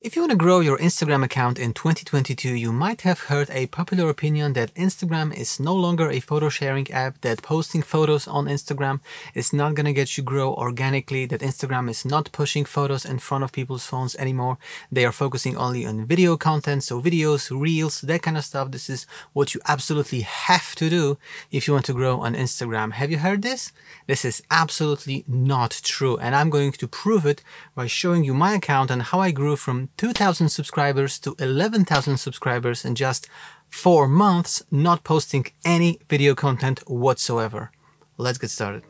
If you want to grow your Instagram account in 2022, you might have heard a popular opinion that Instagram is no longer a photo sharing app, that posting photos on Instagram is not going to get you grow organically, that Instagram is not pushing photos in front of people's phones anymore. They are focusing only on video content, so videos, reels, that kind of stuff. This is what you absolutely have to do if you want to grow on Instagram. Have you heard this? This is absolutely not true, and I'm going to prove it by showing you my account and how I grew from 2,000 subscribers to 11,000 subscribers in just 4 months, not posting any video content whatsoever. Let's get started.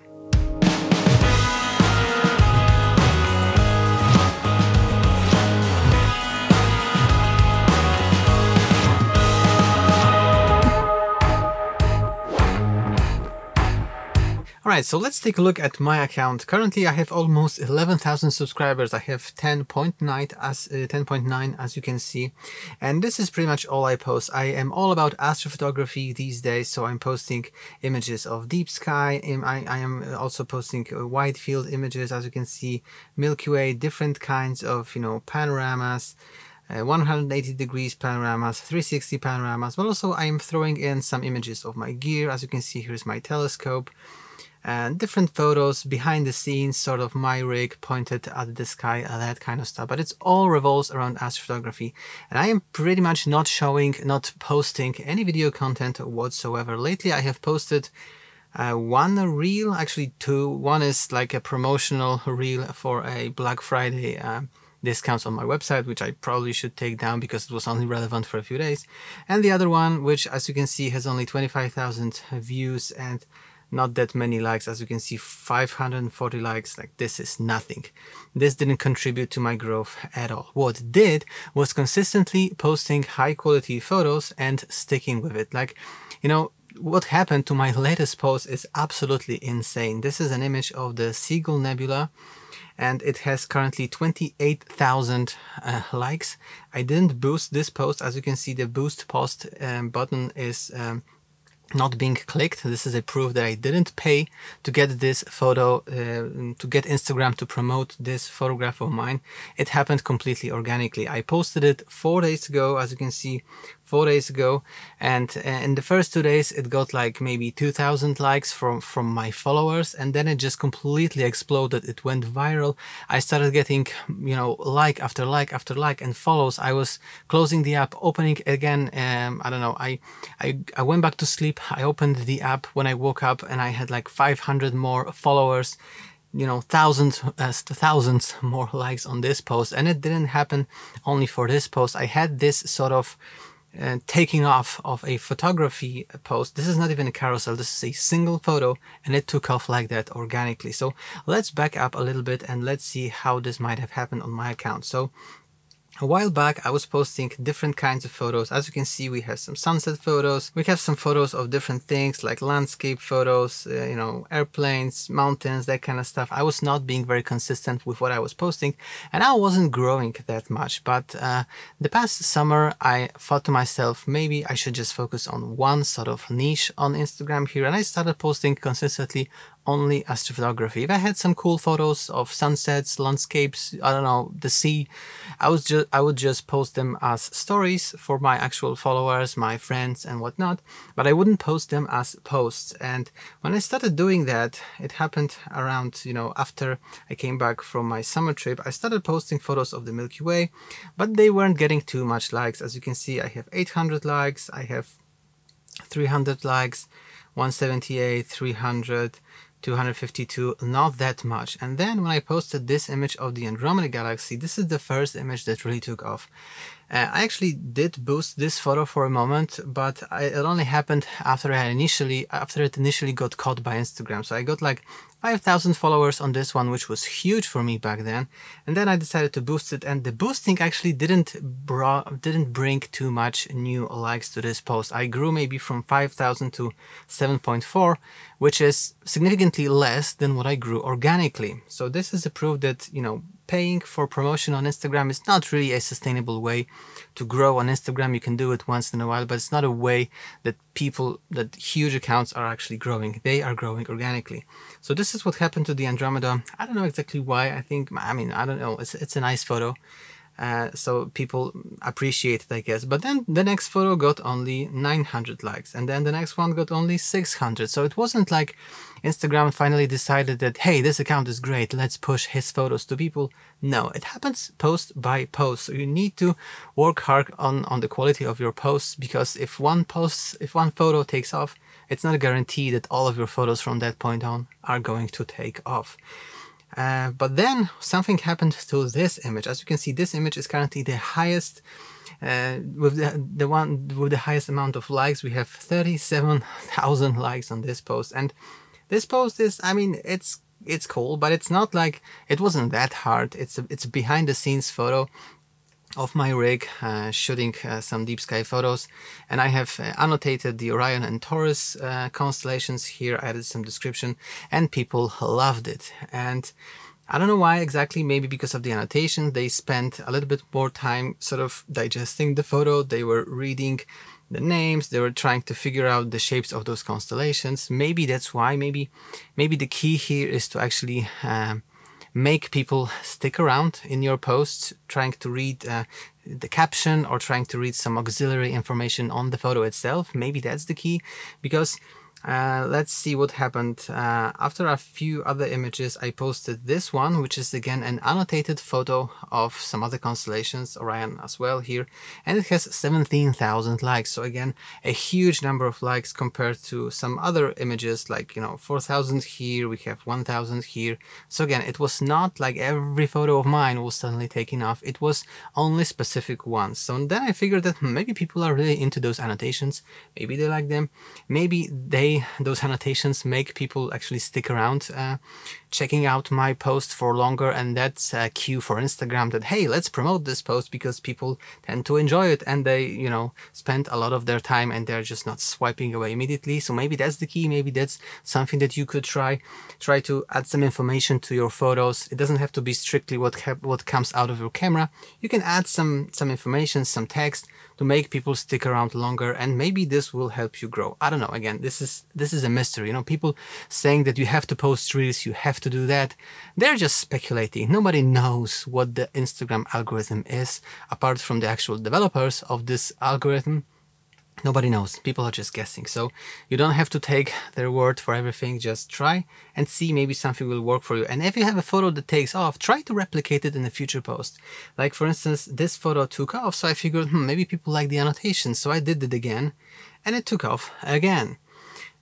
Alright, so let's take a look at my account. Currently I have almost 11,000 subscribers. I have 10.9 as you can see. And this is pretty much all I post. I am all about astrophotography these days, so I'm posting images of deep sky. I am also posting wide field images, as you can see, Milky Way, different kinds of, panoramas. 180 degrees panoramas, 360 panoramas, but also I am throwing in some images of my gear. As you can see, here's my telescope. And different photos behind the scenes, sort of my rig pointed at the sky, that kind of stuff. But it's all revolves around astrophotography. And I am pretty much not posting any video content whatsoever. Lately I have posted one reel, actually two. One is like a promotional reel for a Black Friday discounts on my website, which I probably should take down because it was only relevant for a few days. And the other one, which as you can see has only 25,000 views and not that many likes. As you can see, 540 likes. Like, this is nothing. This didn't contribute to my growth at all. What did was consistently posting high quality photos and sticking with it. Like, what happened to my latest post is absolutely insane. This is an image of the Seagull Nebula and it has currently 28,000 likes. I didn't boost this post. As you can see, the boost post button is not being clicked. This is a proof that I didn't pay to get this photo, to get Instagram to promote this photograph of mine. It happened completely organically. I posted it 4 days ago, as you can see, 4 days ago, and in the first 2 days it got like maybe 2,000 likes from my followers, and then it just completely exploded. It went viral. I started getting like after like after like and follows. I was closing the app, opening again. I don't know, I went back to sleep. I opened the app when I woke up and I had like 500 more followers, thousands more likes on this post. And it didn't happen only for this post. I had this sort of taking off of a photography post. This is not even a carousel. This is a single photo and it took off like that organically. So let's back up a little bit and let's see how this might have happened on my account. So a while back I was posting different kinds of photos. As you can see, we have some sunset photos. We have some photos of different things like landscape photos, airplanes, mountains, that kind of stuff. I was not being very consistent with what I was posting and I wasn't growing that much. But the past summer I thought to myself, maybe I should just focus on one sort of niche on Instagram here, and I started posting consistently only astrophotography. If I had some cool photos of sunsets, landscapes, I don't know, the sea, I would just post them as stories for my actual followers, my friends and whatnot, but I wouldn't post them as posts. And when I started doing that, it happened around, after I came back from my summer trip, I started posting photos of the Milky Way, but they weren't getting too much likes. As you can see, I have 800 likes, I have 300 likes, 178, 300, 252, not that much. And then when I posted this image of the Andromeda Galaxy, this is the first image that really took off. I actually did boost this photo for a moment, but it only happened after it initially got caught by Instagram. So I got like 5,000 followers on this one, which was huge for me back then. And then I decided to boost it, and the boosting actually didn't bring too much new likes to this post. I grew maybe from 5,000 to 7.4, which is significantly less than what I grew organically. So this is a proof that, paying for promotion on Instagram is not really a sustainable way to grow on Instagram. You can do it once in a while, but it's not a way that huge accounts are actually growing. They are growing organically. So this is what happened to the Andromeda. I don't know exactly why. I don't know. It's a nice photo. So people appreciate it, I guess. But then the next photo got only 900 likes, and then the next one got only 600. So it wasn't like Instagram finally decided that, hey, this account is great, let's push his photos to people. No, it happens post by post. So you need to work hard on the quality of your posts, because if one photo takes off, it's not a guarantee that all of your photos from that point on are going to take off. But then something happened to this image. As you can see, this image is currently the highest, with the one with the highest amount of likes. We have 37,000 likes on this post, and this post is, I mean, it's cool, but it's not like, it wasn't that hard. It's a behind the scenes photo of my rig, shooting some deep sky photos, and I have annotated the Orion and Taurus constellations here. I added some description, and people loved it. And I don't know why exactly, maybe because of the annotation. They spent a little bit more time sort of digesting the photo. They were reading the names, they were trying to figure out the shapes of those constellations. Maybe that's why. Maybe the key here is to actually make people stick around in your posts, trying to read the caption or trying to read some auxiliary information on the photo itself. Maybe that's the key, because let's see what happened. After a few other images, I posted this one, which is again an annotated photo of some other constellations, Orion as well here, and it has 17,000 likes. So again, a huge number of likes compared to some other images, like, you know, 4,000 here, we have 1,000 here. So again, it was not like every photo of mine was suddenly taken off. It was only specific ones. So then I figured that maybe people are really into those annotations. Maybe they like them. Maybe those annotations make people actually stick around, checking out my post for longer, and that's a cue for Instagram that, hey, let's promote this post, because people tend to enjoy it and they, you know, spend a lot of their time and they're just not swiping away immediately. So maybe that's the key. Maybe that's something that you could try to add some information to your photos. It doesn't have to be strictly what comes out of your camera. You can add some information, some text, to make people stick around longer, and maybe this will help you grow. I don't know. Again, this is a mystery. You know, people saying that you have to post reels, you have to do that. They're just speculating. Nobody knows what the Instagram algorithm is, apart from the actual developers of this algorithm. Nobody knows. People are just guessing. So you don't have to take their word for everything. Just try and see, maybe something will work for you. And if you have a photo that takes off, try to replicate it in a future post. Like, for instance, this photo took off, so I figured, maybe people like the annotation. So I did it again, and it took off again.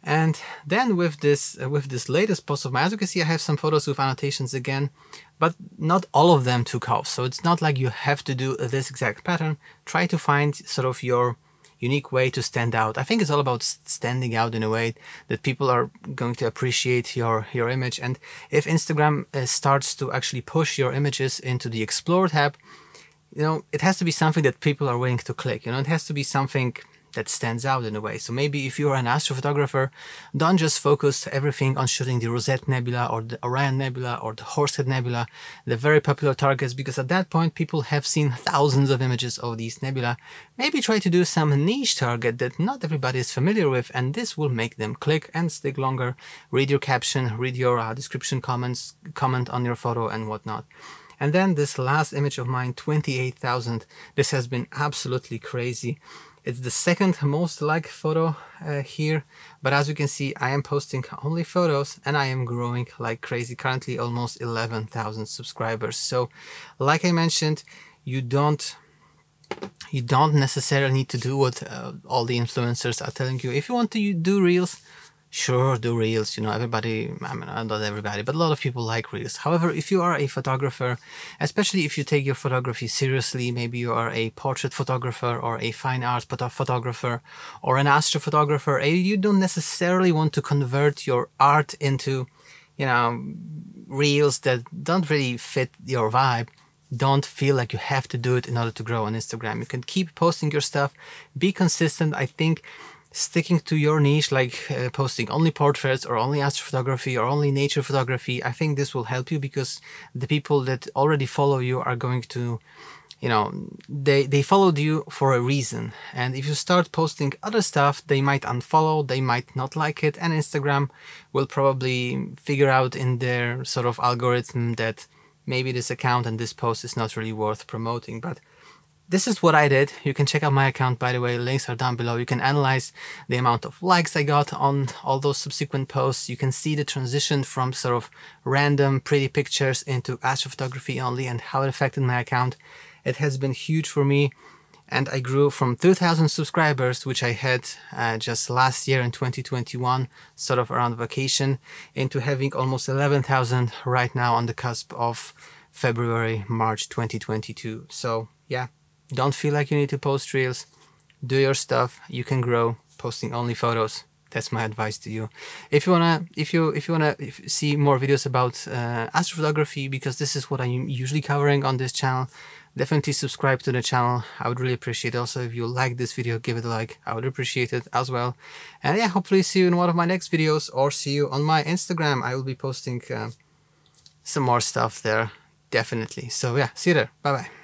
And then with this latest post of mine, as you can see, I have some photos with annotations again, but not all of them took off. So it's not like you have to do this exact pattern. Try to find sort of your unique way to stand out. I think it's all about standing out in a way that people are going to appreciate your image. And if Instagram starts to actually push your images into the Explore tab, you know, it has to be something that people are willing to click. You know, it has to be something that stands out in a way. So maybe if you're an astrophotographer, don't just focus everything on shooting the Rosette Nebula or the Orion Nebula or the Horsehead Nebula, the very popular targets, because at that point people have seen thousands of images of these nebula. Maybe try to do some niche target that not everybody is familiar with, and this will make them click and stick longer, read your caption, read your description comments, comment on your photo and whatnot. And then this last image of mine, 28,000. This has been absolutely crazy. It's the second most liked photo here, but as you can see, I am posting only photos and I am growing like crazy. Currently almost 11,000 subscribers. So like I mentioned, you don't necessarily need to do what all the influencers are telling you. If you want to do reels, sure, do reels. You know, everybody, I mean, not everybody, but a lot of people like reels. However, if you are a photographer, especially if you take your photography seriously, maybe you are a portrait photographer or a fine art photographer or an astrophotographer, you don't necessarily want to convert your art into, you know, reels that don't really fit your vibe. Don't feel like you have to do it in order to grow on Instagram. You can keep posting your stuff, be consistent. I think sticking to your niche, like posting only portraits or only astrophotography or only nature photography, I think this will help you, because the people that already follow you are going to, you know, they followed you for a reason. And if you start posting other stuff, they might unfollow, they might not like it, and Instagram will probably figure out in their sort of algorithm that maybe this account and this post is not really worth promoting. But this is what I did. You can check out my account, by the way, links are down below. You can analyze the amount of likes I got on all those subsequent posts. You can see the transition from sort of random pretty pictures into astrophotography only and how it affected my account. It has been huge for me, and I grew from 2,000 subscribers, which I had just last year in 2021, sort of around vacation, into having almost 11,000 right now on the cusp of February, March 2022. So yeah. Don't feel like you need to post reels. Do your stuff. You can grow posting only photos. That's my advice to you. If you wanna see more videos about astrophotography, because this is what I'm usually covering on this channel, definitely subscribe to the channel. I would really appreciate it. Also, if you like this video, give it a like. I would appreciate it as well. And yeah, hopefully see you in one of my next videos, or see you on my Instagram. I will be posting some more stuff there, definitely. So yeah, see you there. Bye bye.